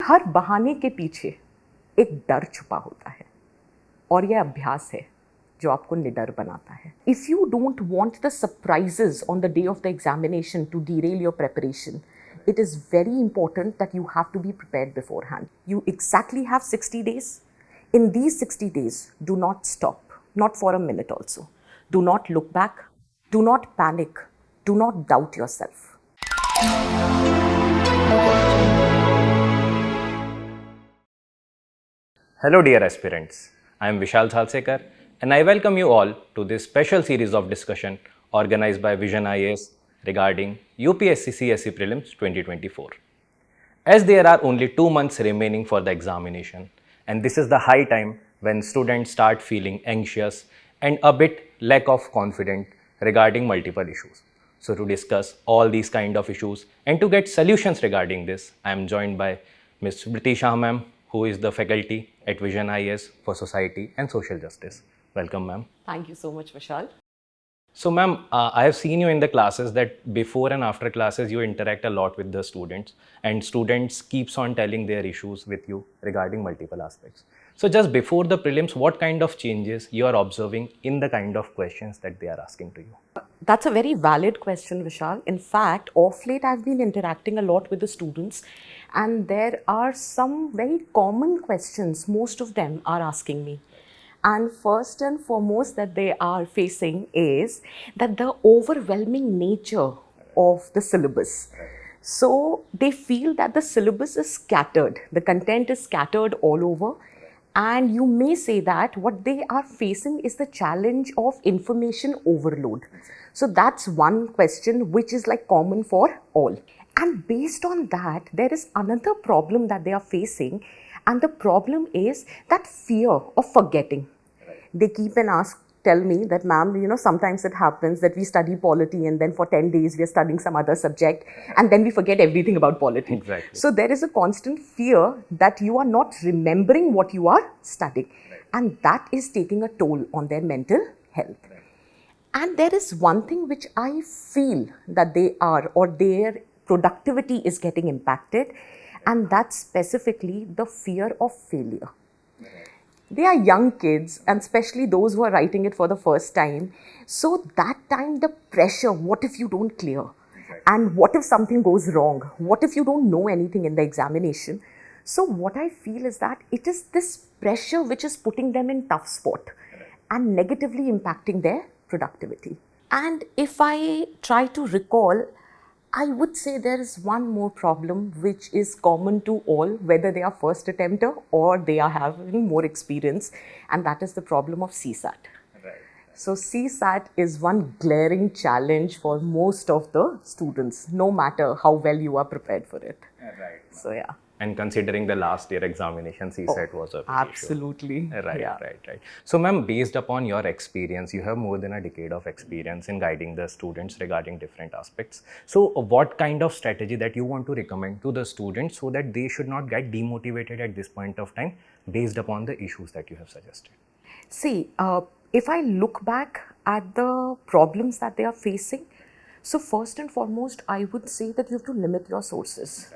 हर बहाने के पीछे एक डर छुपा होता है और यह अभ्यास है जो आपको निडर बनाता है. If you don't want the surprises on the day of the examination to derail your preparation, it is very important that you have to be prepared beforehand. You exactly have 60 days. In these 60 days, do not stop, not for a minute also. Do not look back. Do not panic. Do not doubt yourself. Hello dear aspirants, I am Vishal Salsekar and I welcome you all to this special series of discussion organized by VisionIAS regarding UPSC CSE Prelims 2024. As there are only 2 months remaining for the examination and this is the high time when students start feeling anxious and a bit lack of confidence regarding multiple issues. So to discuss all these kind of issues and to get solutions regarding this, I am joined by Ms. Smriti Shah ma'am, who is the faculty at VisionIAS for Society and Social Justice. Welcome ma'am. Thank you so much, Vishal. So ma'am, I have seen you in the classes that before and after classes you interact a lot with the students and students keeps on telling their issues with you regarding multiple aspects. So just before the prelims, what kind of changes you are observing in the kind of questions that they are asking to you? That's a very valid question, Vishal. In fact, off late I've been interacting a lot with the students and there are some very common questions most of them are asking me. And first and foremost that they are facing is that the overwhelming nature of the syllabus. So they feel that the syllabus is scattered, the content is scattered all over. And you may say that what they are facing is the challenge of information overload. So that's one question which is like common for all. And based on that, there is another problem that they are facing. And the problem is that fear of forgetting. They keep and tell me that, ma'am, sometimes it happens that we study polity and then for 10 days we are studying some other subject and then we forget everything about polity. Exactly. So there is a constant fear that you are not remembering what you are studying. And that is taking a toll on their mental health. And there is one thing which I feel that they are or their productivity is getting impacted, and that's specifically the fear of failure. They are young kids, and especially those who are writing it for the first time. So that time, the pressure, what if you don't clear? And what if something goes wrong? What if you don't know anything in the examination? So what I feel is that it is this pressure which is putting them in tough spot and negatively impacting their productivity. And if I try to recall, I would say there is one more problem which is common to all, whether they are first attempter or they are having more experience, and that is the problem of CSAT. Right. So CSAT is one glaring challenge for most of the students, no matter how well you are prepared for it. Right. So yeah. And considering the last year examination, CSAT was a big absolutely issue. Right, yeah. right. So ma'am, based upon your experience, you have more than a decade of experience in guiding the students regarding different aspects. So what kind of strategy that you want to recommend to the students so that they should not get demotivated at this point of time based upon the issues that you have suggested? See, if I look back at the problems that they are facing, so first and foremost, I would say that you have to limit your sources.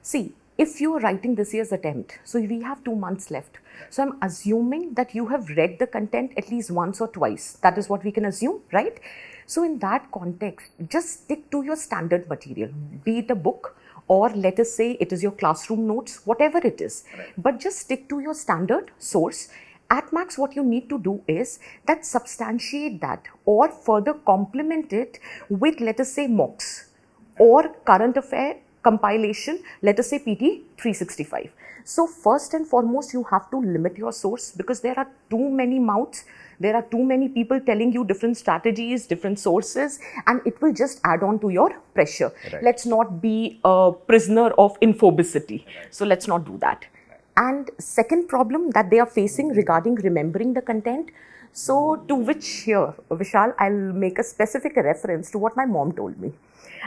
See, if you are writing this year's attempt, so we have 2 months left. So I'm assuming that you have read the content at least once or twice. That is what we can assume, right? So in that context, just stick to your standard material, be it a book or let us say it is your classroom notes, whatever it is. But just stick to your standard source. At max, what you need to do is that substantiate that or further complement it with, let us say, mocks or current affair compilation, let us say PT 365. So first and foremost, you have to limit your source because there are too many mouths, there are too many people telling you different strategies, different sources, and it will just add on to your pressure. Right. Let's not be a prisoner of infobicity. Right. So let's not do that. Right. And second problem that they are facing regarding remembering the content, so to which here, Vishal, I'll make a specific reference to what my mom told me.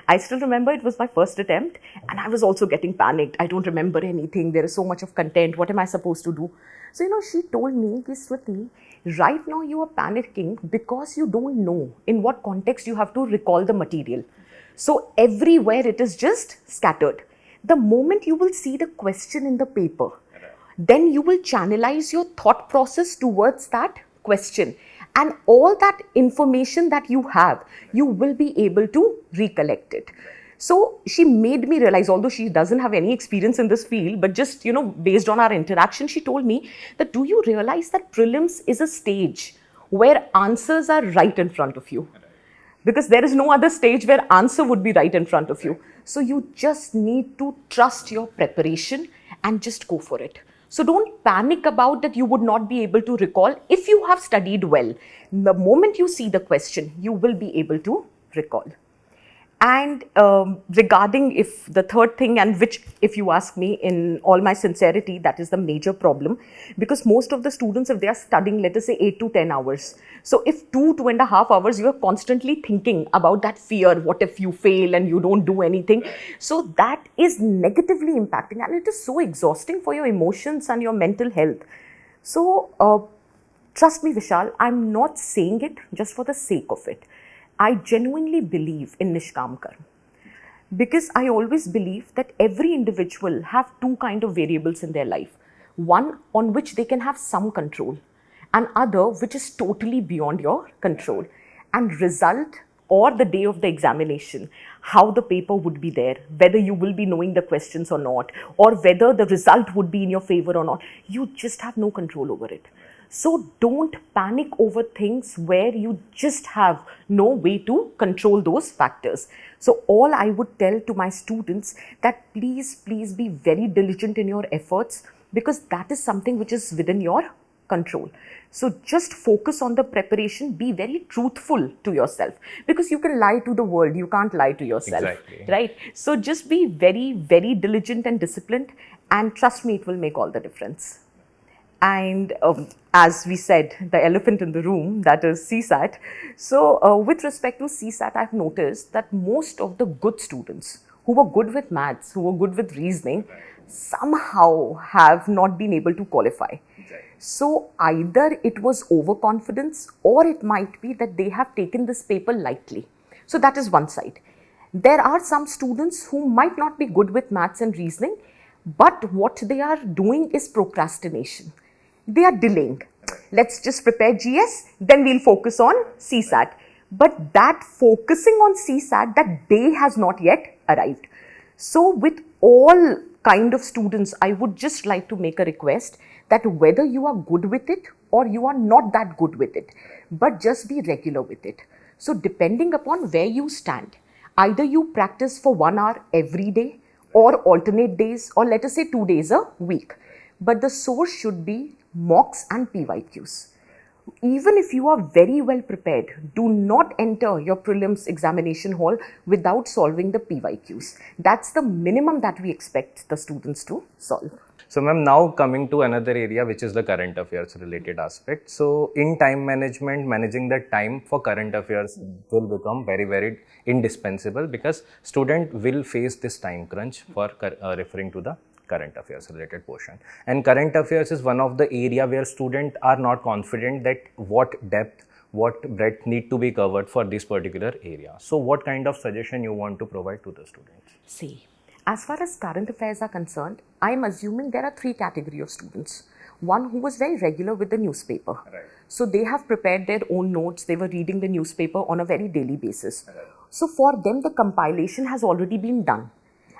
I still remember it was my first attempt and I was also getting panicked. I don't remember anything. There is so much of content. What am I supposed to do? So, she told me, Smriti, right now you are panicking because you don't know in what context you have to recall the material. So everywhere it is just scattered. The moment you will see the question in the paper, then you will channelize your thought process towards that question, and all that information that you have, you will be able to recollect it. So she made me realize, although she doesn't have any experience in this field, but just, based on our interaction, she told me that, do you realize that prelims is a stage where answers are right in front of you? Because there is no other stage where answer would be right in front of you. So you just need to trust your preparation and just go for it. So don't panic about that you would not be able to recall. If you have studied well, the moment you see the question, you will be able to recall. And regarding if the third thing, and which, if you ask me in all my sincerity, that is the major problem, because most of the students, if they are studying, let us say 8 to 10 hours. So if 2.5 hours, you are constantly thinking about that fear, what if you fail and you don't do anything? So that is negatively impacting, and it is so exhausting for your emotions and your mental health. So trust me, Vishal, I'm not saying it just for the sake of it. I genuinely believe in Nishkam Karma, because I always believe that every individual have two kind of variables in their life. One on which they can have some control, and other which is totally beyond your control. And result or the day of the examination, how the paper would be there, whether you will be knowing the questions or not, or whether the result would be in your favor or not, you just have no control over it. So don't panic over things where you just have no way to control those factors. So all I would tell to my students that please be very diligent in your efforts, because that is something which is within your control. So just focus on the preparation, be very truthful to yourself, because you can lie to the world, you can't lie to yourself. Exactly. Right? So just be very, very diligent and disciplined, and trust me, it will make all the difference. And as we said, the elephant in the room, that is CSAT. So with respect to CSAT, I've noticed that most of the good students who were good with maths, who were good with reasoning, somehow have not been able to qualify. So either it was overconfidence, or it might be that they have taken this paper lightly. So that is one side. There are some students who might not be good with maths and reasoning, but what they are doing is procrastination. They are delaying. Let's just prepare GS, then we'll focus on CSAT. But that focusing on CSAT, that day has not yet arrived. So with all kind of students, I would just like to make a request that whether you are good with it or you are not that good with it, but just be regular with it. So depending upon where you stand, either you practice for 1 hour every day, or alternate days, or let us say 2 days a week. But the source should be mocks and PYQs. Even if you are very well prepared, do not enter your prelims examination hall without solving the PYQs. That's the minimum that we expect the students to solve. So ma'am, now coming to another area, which is the current affairs related aspect. So in time management, managing the time for current affairs will become very, very indispensable, because student will face this time crunch for referring to the current affairs related portion. And current affairs is one of the area where students are not confident that what depth, what breadth need to be covered for this particular area. So what kind of suggestion you want to provide to the students? See, as far as current affairs are concerned, I am assuming there are 3 categories of students. One who was very regular with the newspaper. Right. So they have prepared their own notes, they were reading the newspaper on a very daily basis. Right. So for them, the compilation has already been done.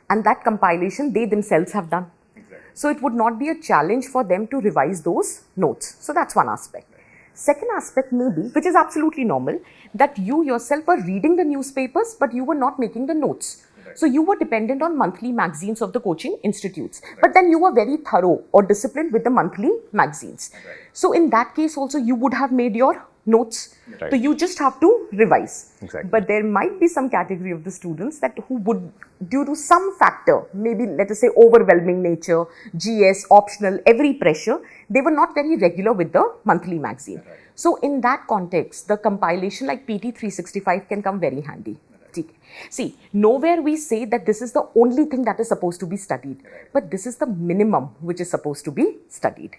And that compilation they themselves have done. Exactly. So it would not be a challenge for them to revise those notes. So that's one aspect. Right. Second aspect may be, which is absolutely normal, that you yourself were reading the newspapers, but you were not making the notes. Right. So you were dependent on monthly magazines of the coaching institutes. Right. But then you were very thorough or disciplined with the monthly magazines. Right. So in that case also, you would have made your notes. Right. So you just have to revise. Exactly. But there might be some category of the students that who would, due to some factor, maybe let us say overwhelming nature, GS, optional, every pressure, they were not very regular with the monthly magazine. Right. So in that context, the compilation like PT 365 can come very handy. Right. See, nowhere we say that this is the only thing that is supposed to be studied, right, but this is the minimum which is supposed to be studied.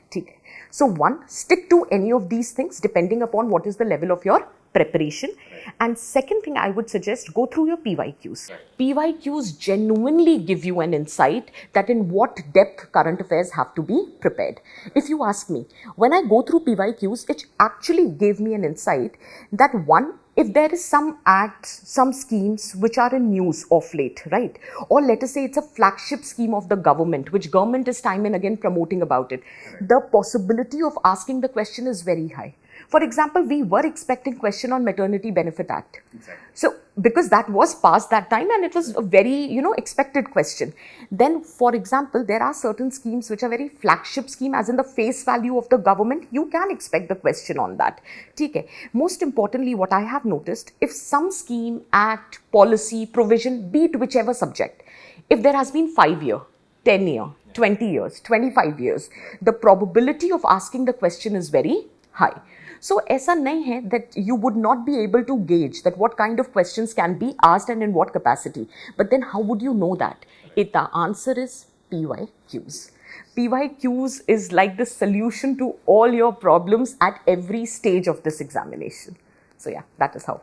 So one, stick to any of these things depending upon what is the level of your preparation. And second thing I would suggest, go through your PYQs. PYQs genuinely give you an insight that in what depth current affairs have to be prepared. If you ask me, when I go through PYQs, it actually gave me an insight that one, if there is some acts, some schemes which are in news of late, right? Or let us say it's a flagship scheme of the government, which government is time and again promoting about it. The possibility of asking the question is very high. For example, we were expecting question on Maternity Benefit Act. Exactly. So, because that was passed that time and it was a very, expected question. Then, for example, there are certain schemes which are very flagship scheme, as in the face value of the government. You can expect the question on that. Okay. Most importantly, what I have noticed, if some scheme, act, policy, provision, be it whichever subject, if there has been 5 year, 10 year, 20 years, 25 years, the probability of asking the question is very high. So, ऐसा नहीं है that you would not be able to gauge that what kind of questions can be asked and in what capacity. But then how would you know that? The answer is PYQs. PYQs is like the solution to all your problems at every stage of this examination. So yeah, that is how.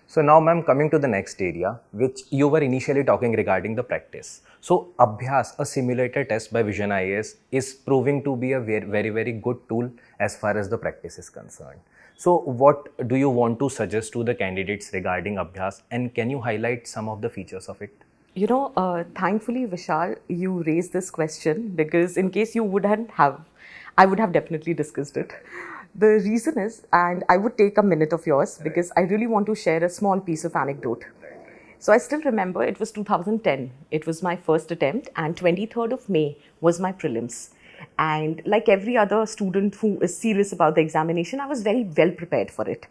So now, ma'am, coming to the next area, which you were initially talking regarding the practice. So Abhyaas, a simulator test by VisionIAS, is proving to be a very, very good tool as far as the practice is concerned. So what do you want to suggest to the candidates regarding Abhyaas, and can you highlight some of the features of it? Thankfully, Vishal, you raised this question because in case you wouldn't have, I would have definitely discussed it. The reason is, and I would take a minute of yours because I really want to share a small piece of anecdote. So I still remember it was 2010. It was my first attempt, and 23rd of May was my prelims. And like every other student who is serious about the examination, I was very well prepared for it.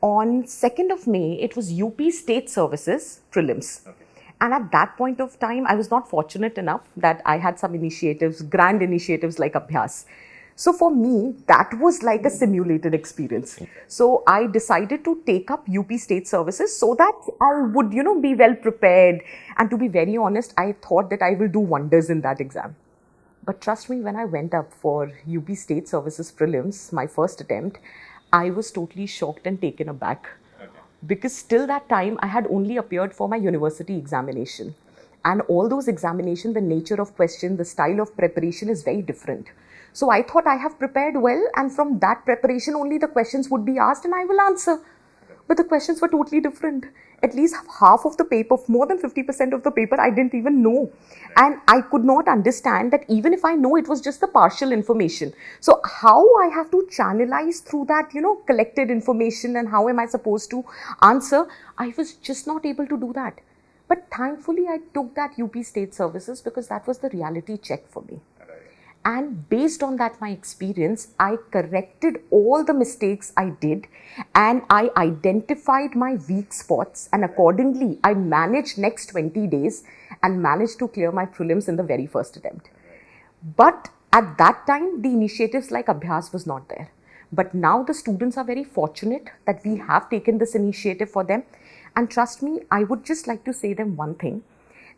On 2nd of May, it was UP State Services Prelims. Okay. And at that point of time, I was not fortunate enough that I had some initiatives, grand initiatives like Abhyaas. So for me, that was like a simulated experience. So I decided to take up UP State Services so that I would, be well prepared. And to be very honest, I thought that I will do wonders in that exam. But trust me, when I went up for UP State Services Prelims, my first attempt, I was totally shocked and taken aback. Because till that time, I had only appeared for my university examination. And all those examinations, the nature of question, the style of preparation is very different. So I thought I have prepared well, and from that preparation only the questions would be asked and I will answer. But the questions were totally different. At least half of the paper, more than 50% of the paper, I didn't even know. And I could not understand that even if I know, it was just the partial information. So how I have to channelize through that, collected information, and how am I supposed to answer? I was just not able to do that. But thankfully, I took that UP State Services because that was the reality check for me. And based on that, my experience, I corrected all the mistakes I did, and I identified my weak spots, and accordingly, I managed next 20 days and managed to clear my prelims in the very first attempt. But at that time, the initiatives like Abhyaas was not there. But now the students are very fortunate that we have taken this initiative for them. And trust me, I would just like to say them one thing,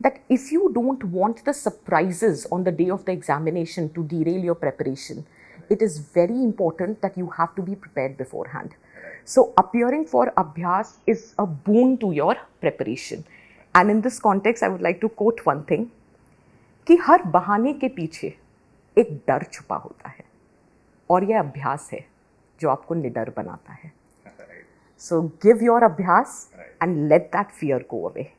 that if you don't want the surprises on the day of the examination to derail your preparation, it is very important that you have to be prepared beforehand. So appearing for Abhyaas is a boon to your preparation. And in this context, I would like to quote one thing, कि हर बहाने के पीछे एक डर छुपा होता है, और यह अभ्यास है जो आपको निडर बनाता है. So give your Abhyaas and let that fear go away.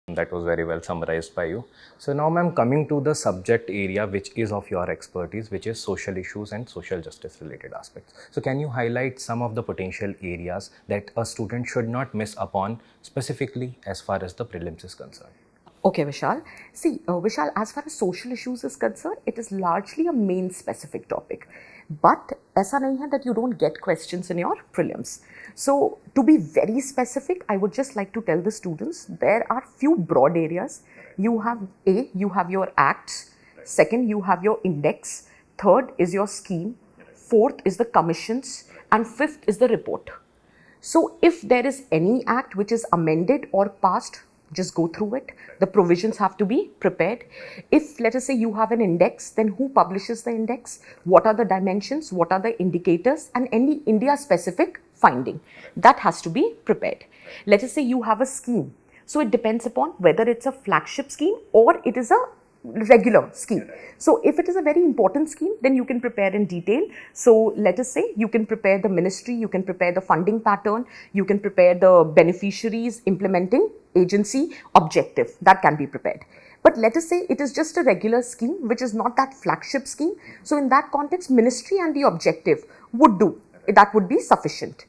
That was very well summarized by you. So now, ma'am, coming to the subject area which is of your expertise, which is social issues and social justice related aspects. So can you highlight some of the potential areas that a student should not miss upon, specifically as far as the prelims is concerned? Okay, Vishal. See, Vishal, as far as social issues is concerned, it is largely a main specific topic. But ऐसा नहीं है that you don't get questions in your prelims. So to be very specific, I would just like to tell the students there are few broad areas. You have your acts. Second, you have your index. Third is your scheme. Fourth is the commissions. And fifth is the report. So if there is any act which is amended or passed, just go through it. The provisions have to be prepared. If, let us say, you have an index, then who publishes the index? What are the dimensions? What are the indicators? And any India-specific finding. That has to be prepared. Let us say you have a scheme. So it depends upon whether it's a flagship scheme or it is a regular scheme. So if it is a very important scheme, then you can prepare in detail. So let us say you can prepare the ministry, you can prepare the funding pattern, you can prepare the beneficiaries, implementing agency, objective. That can be prepared. But let us say it is just a regular scheme, which is not that flagship scheme. So in that context, ministry and the objective would do. That would be sufficient.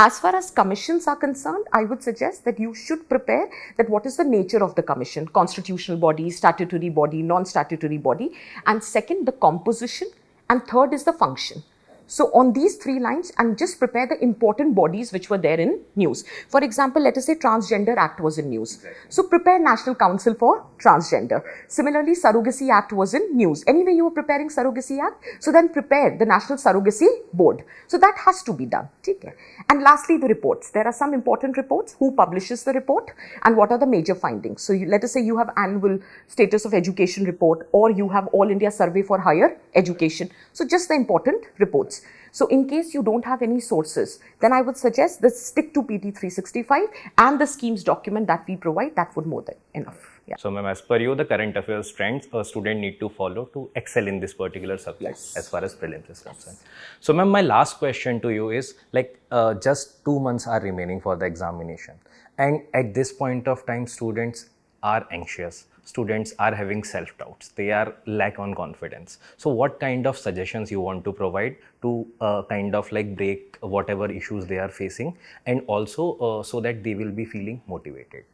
As far as commissions are concerned, I would suggest that you should prepare that what is the nature of the commission, constitutional body, statutory body, non-statutory body, and second, the composition, and third is the function. So on these three lines, and just prepare the important bodies which were there in news. For example, let us say Transgender Act was in news. So prepare National Council for Transgender. Similarly, Surrogacy Act was in news. Anyway, you were preparing Surrogacy Act, so then prepare the National Surrogacy Board. So that has to be done. Okay. And lastly, the reports. There are some important reports. Who publishes the report and what are the major findings? So let us say you have annual status of education report, or you have All India Survey for Higher Education. So just the important reports. So in case you don't have any sources, then I would suggest that stick to PT 365 and the schemes document that we provide. That would more than enough. Yeah. So ma'am, as per you, the current affairs trends a student need to follow to excel in this particular subject. Yes. As far as prelims is concerned. So ma'am, my last question to you is like just 2 months are remaining for the examination, and at this point of time students are anxious, students are having self-doubts, they are lack on confidence. So what kind of suggestions you want to provide to kind of like break whatever issues they are facing, and also so that they will be feeling motivated?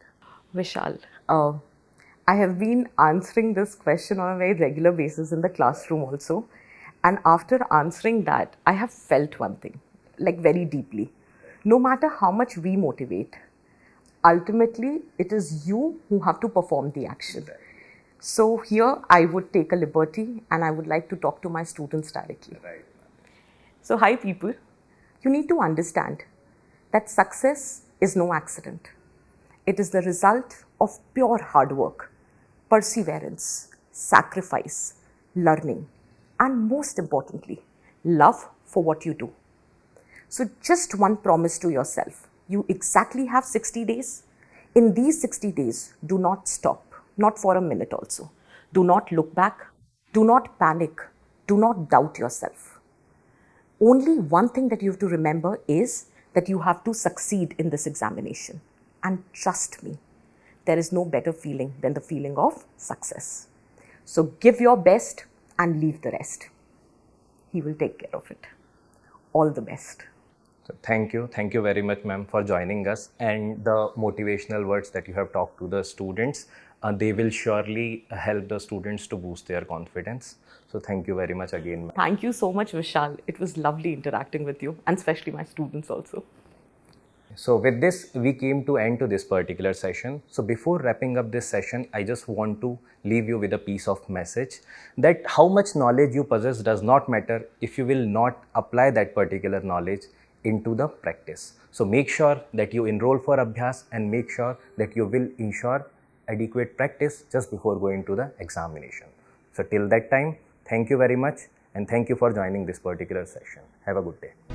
Vishal, I have been answering this question on a very regular basis in the classroom also. And after answering that, I have felt one thing, like very deeply. No matter how much we motivate, ultimately it is you who have to perform the action. So here I would take a liberty and I would like to talk to my students directly. So hi people, you need to understand that success is no accident. It is the result of pure hard work, perseverance, sacrifice, learning, and most importantly, love for what you do. So just one promise to yourself. You exactly have 60 days. In these 60 days, do not stop, not for a minute also. Do not look back. Do not panic. Do not doubt yourself. Only one thing that you have to remember is that you have to succeed in this examination. And trust me, there is no better feeling than the feeling of success. So give your best and leave the rest. He will take care of it. All the best. So thank you very much ma'am for joining us, and the motivational words that you have talked to the students, they will surely help the students to boost their confidence. So thank you very much again. Thank you so much, Vishal. It was lovely interacting with you, and especially my students also. So with this, we came to end to this particular session. So before wrapping up this session, I just want to leave you with a piece of message that how much knowledge you possess does not matter if you will not apply that particular knowledge into the practice. So make sure that you enroll for Abhyaas and make sure that you will ensure adequate practice just before going to the examination. So till that time, thank you very much and thank you for joining this particular session. Have a good day.